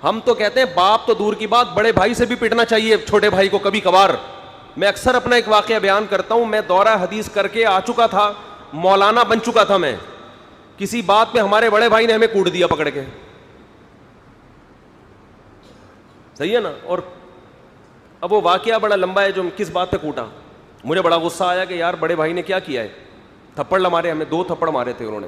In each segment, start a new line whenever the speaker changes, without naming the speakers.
ہم تو کہتے ہیں باپ تو دور کی بات, بڑے بھائی سے بھی پٹنا چاہیے چھوٹے بھائی کو کبھی کبھار. میں اکثر اپنا ایک واقعہ بیان کرتا ہوں, میں دورہ حدیث کر کے آ چکا تھا, مولانا بن چکا تھا میں, کسی بات پہ ہمارے بڑے بھائی نے ہمیں کوٹ دیا پکڑ کے, صحیح ہے نا. اور اب وہ واقعہ بڑا لمبا ہے جو کس بات پہ کوٹا. مجھے بڑا غصہ آیا کہ یار بڑے بھائی نے کیا کیا ہے, تھپڑ مارے ہمیں, 2 تھپڑ مارے تھے انہوں نے.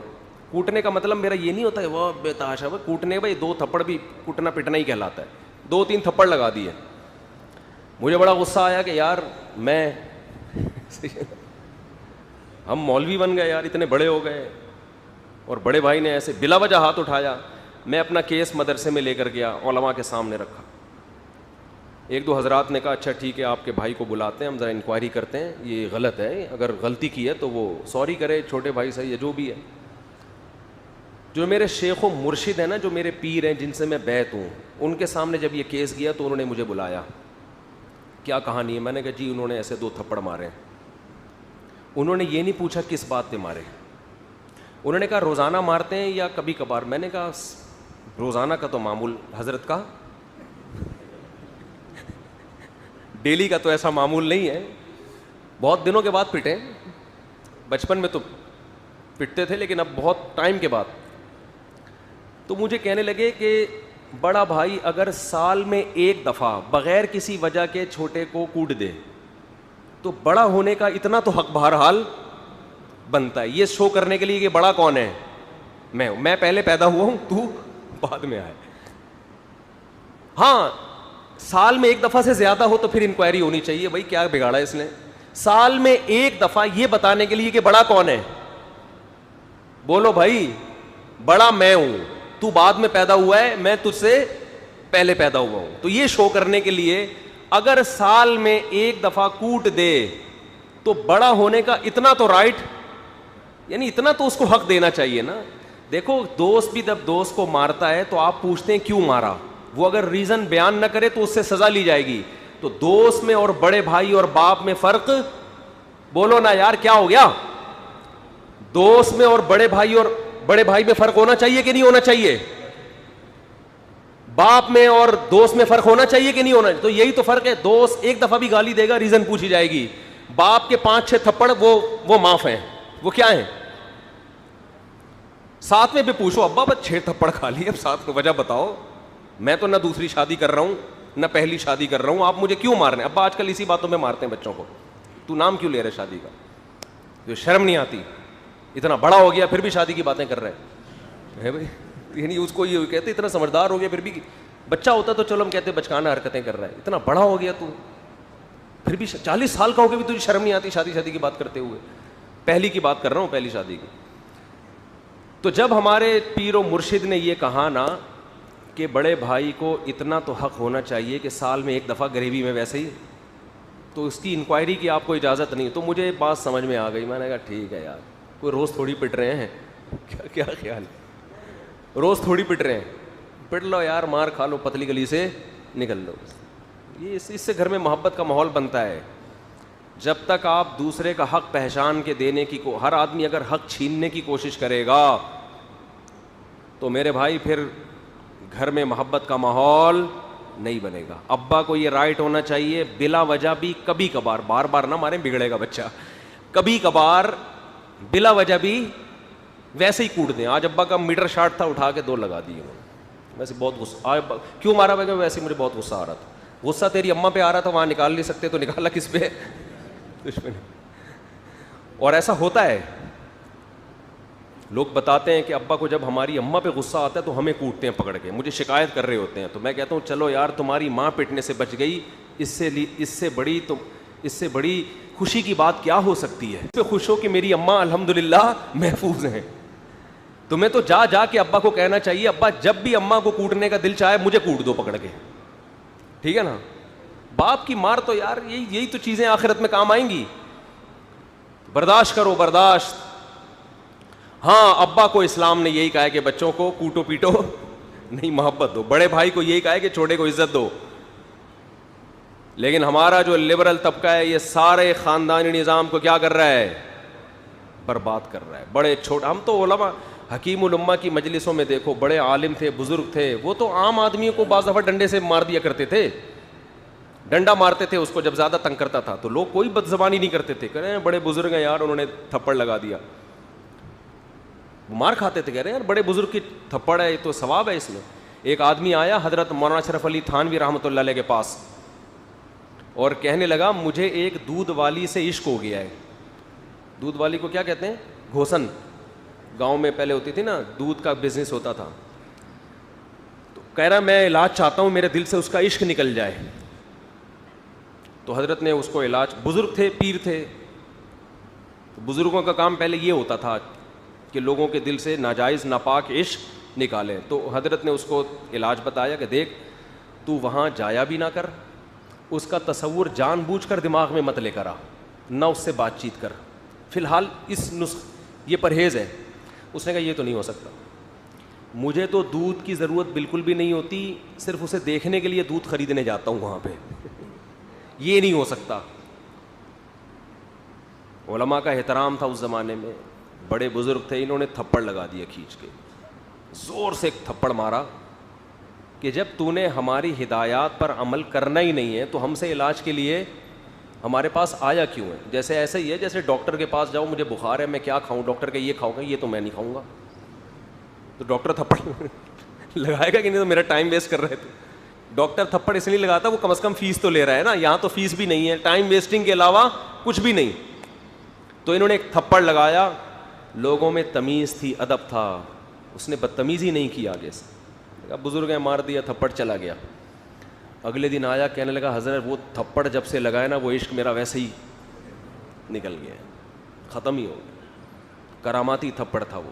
کوٹنے کا مطلب میرا یہ نہیں ہوتا ہے وہ بے تحاشا, کوٹنے بھائی 2 تھپڑ بھی کوٹنا پٹنا ہی کہلاتا ہے, 2-3 تھپڑ لگا دیے. مجھے بڑا غصہ آیا کہ یار میں ہم مولوی بن گئے یار, اتنے بڑے ہو گئے, اور بڑے بھائی نے ایسے بلا وجہ ہاتھ اٹھایا. میں اپنا کیس مدرسے میں لے کر گیا, علماء کے سامنے رکھا. 1-2 حضرات نے کہا اچھا ٹھیک ہے آپ کے بھائی کو بلاتے ہیں, ہم ذرا انکوائری کرتے ہیں, یہ غلط ہے, اگر غلطی کی ہے تو وہ سوری کرے, چھوٹے بھائی سے یہ جو بھی ہے. جو میرے شیخ و مرشد ہیں نا, جو میرے پیر ہیں جن سے میں بیعت ہوں, ان کے سامنے جب یہ کیس گیا تو انہوں نے مجھے بلایا. کیا کہانی ہے؟ میں نے کہا جی انہوں نے ایسے 2 تھپڑ مارے. انہوں نے یہ نہیں پوچھا کس بات پہ مارے. انہوں نے کہا روزانہ مارتے ہیں یا کبھی کبھار. میں نے کہا روزانہ کا تو معمول حضرت کا, ڈیلی کا تو ایسا معمول نہیں ہے, بہت دنوں کے بعد پٹے, بچپن میں تو پٹتے تھے لیکن اب بہت ٹائم کے بعد. تو مجھے کہنے لگے کہ بڑا بھائی اگر سال میں 1 دفعہ بغیر کسی وجہ کے چھوٹے کو کوٹ دے تو بڑا ہونے کا اتنا تو حق بہرحال بنتا ہے, یہ شو کرنے کے لیے کہ بڑا کون ہے, میں پہلے پیدا ہوا ہوں, تو بعد میں آئے. ہاں سال میں 1 دفعہ سے زیادہ ہو تو پھر انکوائری ہونی چاہیے, بھائی کیا بگاڑا اس نے. سال میں 1 دفعہ یہ بتانے کے لیے کہ بڑا کون ہے, بولو بھائی بڑا میں ہوں, تو بعد میں پیدا ہوا ہے, میں تجھ سے پہلے پیدا ہوا ہوں. تو یہ شو کرنے کے لیے اگر سال میں 1 دفعہ کوٹ دے تو بڑا ہونے کا اتنا تو رائٹ, یعنی اتنا تو اس کو حق دینا چاہیے نا. دیکھو دوست بھی جب دوست کو مارتا ہے تو آپ پوچھتے ہیں کیوں مارا, وہ اگر ریزن بیان نہ کرے تو اس سے سزا لی جائے گی. تو دوست میں اور بڑے بھائی اور باپ میں فرق, بولو نا یار کیا ہو گیا. دوست میں اور بڑے بھائی میں فرق ہونا چاہیے کہ نہیں ہونا چاہیے, باپ میں اور دوست میں فرق ہونا چاہیے کہ نہیں ہونا. تو یہی تو فرق ہے, دوست 1 دفعہ بھی گالی دے گا ریزن پوچھی جائے گی, باپ کے 5-6 تھپڑ وہ معاف ہیں, وہ کیا ہیں. ساتھ میں بھی پوچھو ابا بس 6 تھپڑ کھا لی, اب ساتھ میں وجہ بتاؤ, میں تو نہ دوسری شادی کر رہا ہوں نہ پہلی شادی کر رہا ہوں, آپ مجھے کیوں مار رہے ہیں. ابا آج کل اسی باتوں میں مارتے ہیں بچوں کو, تو نام کیوں لے رہے شادی کا, جو شرم نہیں آتی, اتنا بڑا ہو گیا پھر بھی شادی کی باتیں کر رہے ہیں بھائی. یعنی اس کو یہ کہتے اتنا سمجھدار ہو گیا پھر بھی, بچہ ہوتا تو چلو ہم کہتے بچکانہ حرکتیں کر رہا ہے, اتنا بڑا ہو گیا تو پھر بھی 40 سال کا ہو کے بھی تجھے شرم نہیں آتی شادی کی بات کرتے ہوئے. پہلی کی بات کر رہا ہوں, پہلی شادی کی. تو جب ہمارے پیر و مرشد نے یہ کہا نا کہ بڑے بھائی کو اتنا تو حق ہونا چاہیے کہ سال میں 1 دفعہ غریبی میں ویسے ہی, تو اس کی انکوائری کی آپ کو اجازت نہیں, تو مجھے بات سمجھ میں آ گئی. میں نے کہا ٹھیک ہے یار, کوئی روز تھوڑی پٹ رہے ہیں, کیا خیال ہے, روز تھوڑی پٹ رہے ہیں, پٹ لو یار, مار کھا لو, پتلی گلی سے نکل لو. یہ اس سے گھر میں محبت کا ماحول بنتا ہے. جب تک آپ دوسرے کا حق پہچان کے دینے کی ہر آدمی اگر حق چھیننے کی کوشش کرے گا تو میرے بھائی پھر گھر میں محبت کا ماحول نہیں بنے گا. ابا کو یہ رائٹ ہونا چاہیے بلا وجہ بھی, کبھی کبھار, بار بار نہ ماریں بگڑے گا بچہ, کبھی کبھار بلا وجہ بھی ویسے ہی کوٹ دیں. آج ابا کا میٹر شارٹ تھا, اٹھا کے 2 لگا دیے انہوں نے, ویسے بہت غصہ, کیوں مارا بھائی, ویسے مجھے بہت غصہ آ رہا تھا. غصہ تیری اماں پہ آ رہا تھا, وہاں نکال نہیں سکتے تو نکالا کس پہ, اور ایسا ہوتا ہے. لوگ بتاتے ہیں کہ ابا کو جب ہماری اماں پہ غصہ آتا ہے تو ہمیں کوٹتے ہیں پکڑ کے, مجھے شکایت کر رہے ہوتے ہیں. تو میں کہتا ہوں چلو یار تمہاری ماں پٹنے سے بچ گئی, اس سے بڑی خوشی کی بات کیا ہو سکتی ہے. اس پہ خوش ہو کہ میری اماں الحمدللہ محفوظ ہیں. تمہیں تو جا کے ابا کو کہنا چاہیے ابا جب بھی اماں کو کوٹنے کا دل چاہے مجھے کوٹ دو پکڑ کے, ٹھیک ہے نا. باپ کی مار تو یار یہی تو چیزیں آخرت میں کام آئیں گی. برداشت کرو, برداشت. ہاں ابا کو اسلام نے یہی کہا ہے کہ بچوں کو کوٹو پیٹو نہیں, محبت دو. بڑے بھائی کو یہی کہا ہے کہ چھوٹے کو عزت دو. لیکن ہمارا جو لبرل طبقہ ہے یہ سارے خاندانی نظام کو کیا کر رہا ہے, برباد کر رہا ہے. بڑے چھوٹے, ہم تو علماء حکیم الامہ کی مجلسوں میں دیکھو، بڑے عالم تھے، بزرگ تھے، وہ تو عام آدمیوں کو بعض دفعہ ڈنڈے سے مار دیا کرتے تھے، ڈنڈا مارتے تھے اس کو جب زیادہ تنگ کرتا تھا، تو لوگ کوئی بد زبانی نہیں کرتے تھے، کہہ رہے ہیں بڑے بزرگ ہیں یار انہوں نے تھپڑ لگا دیا، وہ مار کھاتے تھے، کہہ رہے ہیں یار بڑے بزرگ کی تھپڑ ہے، یہ تو ثواب ہے اس میں۔ ایک آدمی آیا حضرت مولانا اشرف علی تھانوی رحمۃ اللہ علیہ کے پاس اور کہنے لگا مجھے ایک دودھ والی سے عشق ہو گیا ہے۔ دودھ والی کو کیا کہتے ہیں؟ گھوسن، گاؤں میں پہلے ہوتی تھی نا، دودھ کا بزنس ہوتا تھا، تو کہہ رہا میں علاج چاہتا ہوں، میرے دل سے اس کا عشق نکل جائے۔ تو حضرت نے اس کو علاج، بزرگ تھے، پیر تھے، بزرگوں کا کام پہلے یہ ہوتا تھا کہ لوگوں کے دل سے ناجائز ناپاک عشق نکالیں، تو حضرت نے اس کو علاج بتایا کہ دیکھ تو وہاں جایا بھی نہ کر، اس کا تصور جان بوجھ کر دماغ میں مت لے کر آ، نہ اس سے بات چیت کر، فی الحال اس یہ پرہیز ہے۔ اس نے کہا یہ تو نہیں ہو سکتا، مجھے تو دودھ کی ضرورت بالکل بھی نہیں ہوتی، صرف اسے دیکھنے کے لیے دودھ خریدنے جاتا ہوں وہاں پہ، یہ نہیں ہو سکتا۔ علماء کا احترام تھا اس زمانے میں، بڑے بزرگ تھے، انہوں نے تھپڑ لگا دیا کھینچ کے، زور سے ایک تھپڑ مارا کہ جب تو نے ہماری ہدایات پر عمل کرنا ہی نہیں ہے تو ہم سے علاج کے لیے ہمارے پاس آیا کیوں ہے؟ جیسے ایسا ہی ہے جیسے ڈاکٹر کے پاس جاؤ، مجھے بخار ہے میں کیا کھاؤں، ڈاکٹر کہ یہ کھاؤ گا، یہ تو میں نہیں کھاؤں گا، تو ڈاکٹر تھپڑ لگائے گا کہ نہیں؟ تو میرا ٹائم ویسٹ کر رہے تھے۔ ڈاکٹر تھپڑ اس لیے لگاتا وہ کم از کم فیس تو لے رہا ہے نا، یہاں تو فیس بھی نہیں ہے، ٹائم ویسٹنگ کے علاوہ کچھ بھی نہیں۔ تو انہوں نے ایک تھپڑ لگایا، لوگوں میں تمیز تھی، ادب تھا، اس نے بدتمیزی نہیں کی آگے سے، بزرگ ہیں مار دیا، تھپڑ چلا گیا۔ اگلے دن آیا کہنے لگا حضرت وہ تھپڑ جب سے لگایا نا وہ عشق میرا ویسے ہی نکل گیا، ختم ہی ہو گیا، کراماتی تھپڑ تھا وہ۔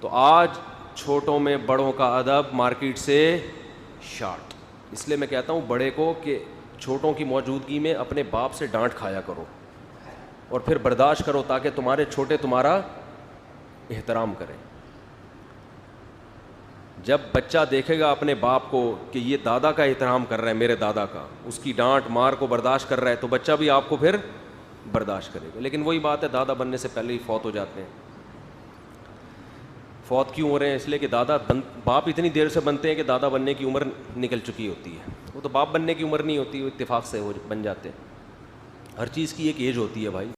تو آج چھوٹوں میں بڑوں کا ادب مارکیٹ سے شارٹ، اس لیے میں کہتا ہوں بڑے کو کہ چھوٹوں کی موجودگی میں اپنے باپ سے ڈانٹ کھایا کرو اور پھر برداشت کرو تاکہ تمہارے چھوٹے تمہارا احترام کریں۔ جب بچہ دیکھے گا اپنے باپ کو کہ یہ دادا کا احترام کر رہا ہے، میرے دادا کا، اس کی ڈانٹ مار کو برداشت کر رہا ہے، تو بچہ بھی آپ کو پھر برداشت کرے گا۔ لیکن وہی بات ہے دادا بننے سے پہلے ہی فوت ہو جاتے ہیں۔ فوت کیوں ہو رہے ہیں؟ اس لیے کہ باپ اتنی دیر سے بنتے ہیں کہ دادا بننے کی عمر نکل چکی ہوتی ہے، وہ تو باپ بننے کی عمر نہیں ہوتی، وہ اتفاق سے بن جاتے ہیں۔ ہر چیز کی ایک ایج ہوتی ہے بھائی۔